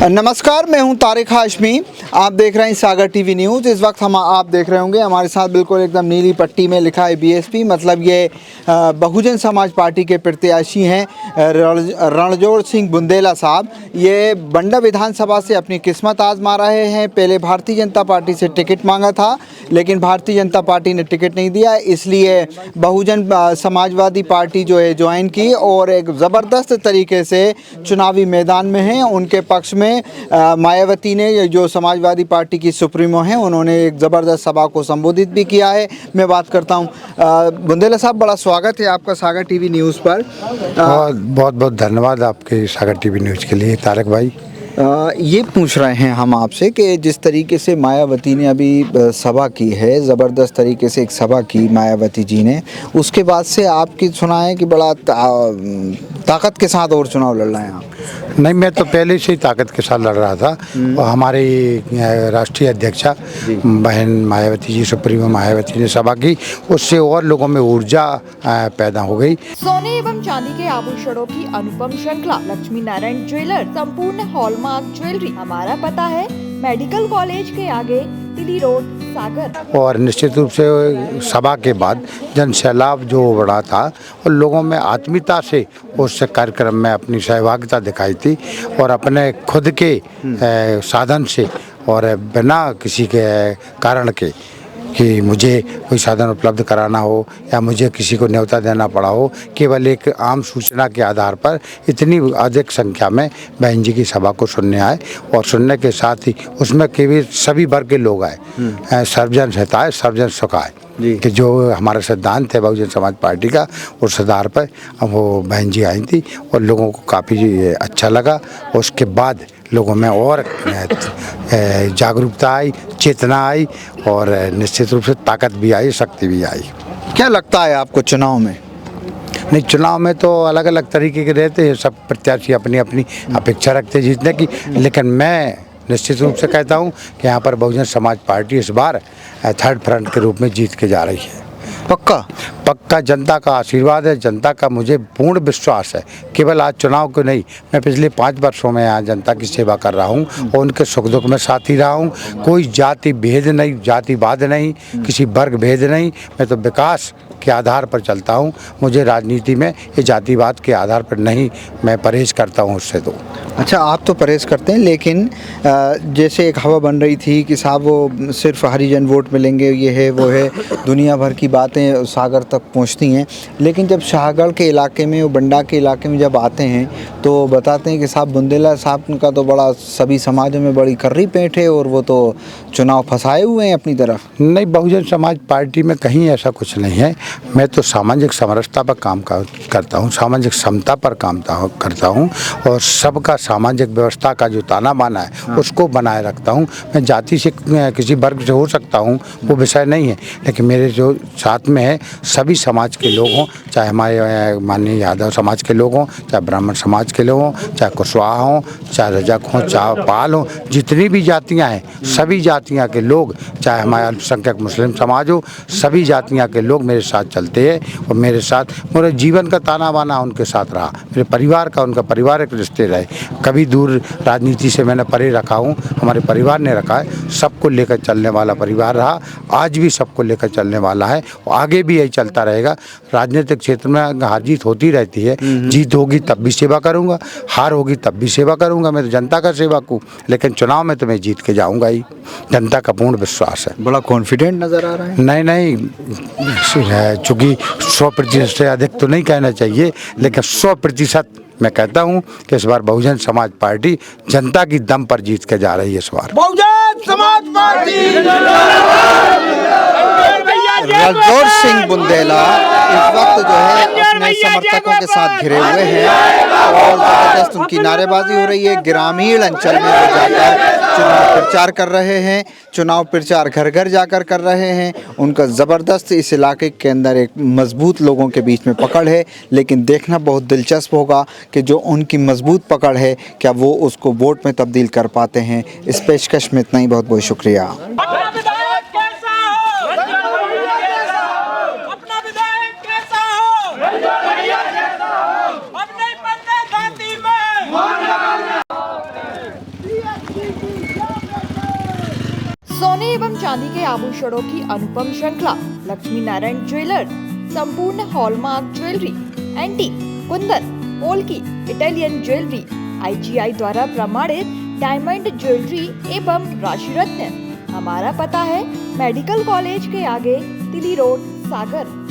नमस्कार, मैं हूं तारिक हाशमी। आप देख रहे हैं सागर टीवी न्यूज़। इस वक्त आप देख रहे होंगे हमारे साथ बिल्कुल एकदम नीली पट्टी में लिखा है बीएसपी, मतलब ये बहुजन समाज पार्टी के प्रत्याशी हैं रणजोड़ सिंह बुंदेला साहब। ये बंडा विधानसभा से अपनी किस्मत आजमा रहे हैं। पहले भारतीय जनता पार्टी से टिकट मांगा था, लेकिन भारतीय जनता पार्टी ने टिकट नहीं दिया, इसलिए बहुजन समाजवादी पार्टी जो है ज्वाइन की और एक ज़बरदस्त तरीके से चुनावी मैदान में हैं। उनके पक्ष में मायावती ने, जो समाजवादी पार्टी की सुप्रीमो हैं, उन्होंने एक ज़बरदस्त सभा को संबोधित भी किया है। मैं बात करता हूं बुंदेला साहब, बड़ा स्वागत है आपका सागर टीवी न्यूज़ पर। बहुत बहुत धन्यवाद आपके सागर टीवी न्यूज़ के लिए तारक भाई। ये पूछ रहे हैं हम आपसे कि जिस तरीके से मायावती ने अभी सभा की है, ज़बरदस्त तरीके से एक सभा की मायावती जी ने, उसके बाद से आपकी सुना है कि बड़ा ताकत के साथ और चुनाव लड़ रहे हैं आप। नहीं, मैं तो पहले से ही ताकत के साथ लड़ रहा था और हमारी राष्ट्रीय अध्यक्षा बहन मायावती जी, सुप्रीमो मायावती ने सभा की, उससे और लोगों में ऊर्जा पैदा हो गई। सोने एवं चांदी के आभूषणों की अनुपम श्रृंखला लक्ष्मी नारायण ज्वेलर, संपूर्ण हॉलमार्क ज्वेलरी। हमारा पता है मेडिकल कॉलेज के आगे, तिली रोड, सागर। और निश्चित रूप से सभा के बाद जन सैलाब जो बढ़ा था और लोगों में आत्मीयता से उस कार्यक्रम में अपनी सहभागिता दिखाई थी और अपने खुद के साधन से और बिना किसी के कारण के कि मुझे कोई साधन उपलब्ध कराना हो या मुझे किसी को न्योता देना पड़ा हो, केवल एक आम सूचना के आधार पर इतनी अधिक संख्या में बहन जी की सभा को सुनने आए और सुनने के साथ ही उसमें केवल सभी वर्ग के लोग आए। सर्वजन हिताय सर्वजन सुखाय कि जो हमारा सिद्धांत है बहुजन समाज पार्टी का, उस आधार पर वो बहन जी आई थी और लोगों को काफ़ी अच्छा लगा। उसके बाद लोगों में और जागरूकता आई, चेतना आई और निश्चित रूप से ताकत भी आई, शक्ति भी आई। क्या लगता है आपको चुनाव में? नहीं, चुनाव में तो अलग अलग तरीके के रहते हैं, सब प्रत्याशी अपनी अपनी अपेक्षा रखते हैं जीतने की, लेकिन मैं निश्चित रूप से कहता हूं कि यहाँ पर बहुजन समाज पार्टी इस बार थर्ड फ्रंट के रूप में जीत के जा रही है। पक्का जनता का आशीर्वाद है, जनता का मुझे पूर्ण विश्वास है। केवल आज चुनाव को नहीं, मैं पिछले 5 वर्षों में यहाँ जनता की सेवा कर रहा हूँ और उनके सुख दुख में साथी रहा हूँ। कोई जाति भेद नहीं, जातिवाद नहीं, किसी वर्ग भेद नहीं, मैं तो विकास के आधार पर चलता हूँ। मुझे राजनीति में ये जातिवाद के आधार पर नहीं, मैं परहेज करता हूँ उससे। तो अच्छा, आप तो परहेज करते हैं, लेकिन जैसे एक हवा बन रही थी कि साहब वो सिर्फ हरिजन वोट मिलेंगे, ये है वो है, दुनिया भर की बातें सागर तक पहुंचती हैं, लेकिन जब शाहगढ़ के इलाके में, वो बंडा के इलाके में जब आते हैं तो बताते हैं कि साहब बुंदेला साहब का तो बड़ा सभी समाजों में बड़ी कर्री पेंट है और वो तो चुनाव फंसाए हुए हैं अपनी तरफ। नहीं, बहुजन समाज पार्टी में कहीं ऐसा कुछ नहीं है। मैं तो सामाजिक समरसता पर काम करता हूँ, सामाजिक समता पर काम करता हूँ और सबका सामाजिक व्यवस्था का जो ताना बाना है उसको बनाए रखता हूँ। मैं जाति से किसी वर्ग से हो सकता हूँ, वो विषय नहीं है, लेकिन मेरे जो साथ में है सभी समाज के लोग हों, चाहे हमारे माननीय यादव समाज के लोग हों, चाहे ब्राह्मण समाज के लोग हों, चाहे कुशवाहा हों, चाहे रजक हों, चाहे पाल हों, जितनी भी जातियाँ हैं सभी जातियाँ के लोग, चाहे हमारे अल्पसंख्यक मुस्लिम समाज हो, सभी जातियाँ के लोग मेरे साथ चलते हैं और मेरे साथ मेरे जीवन का ताना बाना उनके साथ रहा। मेरे परिवार का, उनका पारिवारिक रिश्ते रहे, कभी दूर राजनीति से मैंने परे रखा हूँ, हमारे परिवार ने रखा है। सबको लेकर चलने वाला परिवार रहा, आज भी सबको लेकर चलने वाला है और आगे भी यही चलता रहेगा। राजनीतिक क्षेत्र में हार जीत होती रहती है, जीत होगी तब भी सेवा करूंगा, हार होगी तब भी सेवा करूंगा। मैं तो जनता का सेवक हूँ, लेकिन चुनाव में तो मैं जीत के जाऊंगा ही, जनता का पूर्ण विश्वास है। बड़ा कॉन्फिडेंट नजर आ रहा है। नहीं, चूँकि 100% से अधिक तो नहीं कहना चाहिए, लेकिन 100% मैं कहता हूं कि इस बार बहुजन समाज पार्टी जनता की दम पर जीत के जा रही है। इस बार बहुजन समाज पार्टी, रणजोड़ सिंह बुंदेला इस वक्त जो है अपने समर्थकों के साथ घिरे हुए हैं और जबरदस्त उनकी नारेबाजी हो रही है। ग्रामीण अंचल में वो जाकर चुनाव प्रचार कर रहे हैं, चुनाव प्रचार घर घर जाकर कर रहे हैं। उनका ज़बरदस्त इस इलाके के अंदर एक मजबूत लोगों के बीच में पकड़ है, लेकिन देखना बहुत दिलचस्प होगा कि जो उनकी मजबूत पकड़ है क्या वो उसको वोट में तब्दील कर पाते हैं। इस पेशकश में इतना ही, बहुत बहुत शुक्रिया। सोने एवं चांदी के आभूषणों की अनुपम श्रृंखला लक्ष्मी नारायण ज्वेलर्स संपूर्ण hallmark jewellery, antique, Kundan, polki, Italian jewellery, IGI द्वारा प्रमाणित डायमंड ज्वेलरी एवं राशि रत्न। हमारा पता है मेडिकल कॉलेज के आगे, तिली रोड, सागर।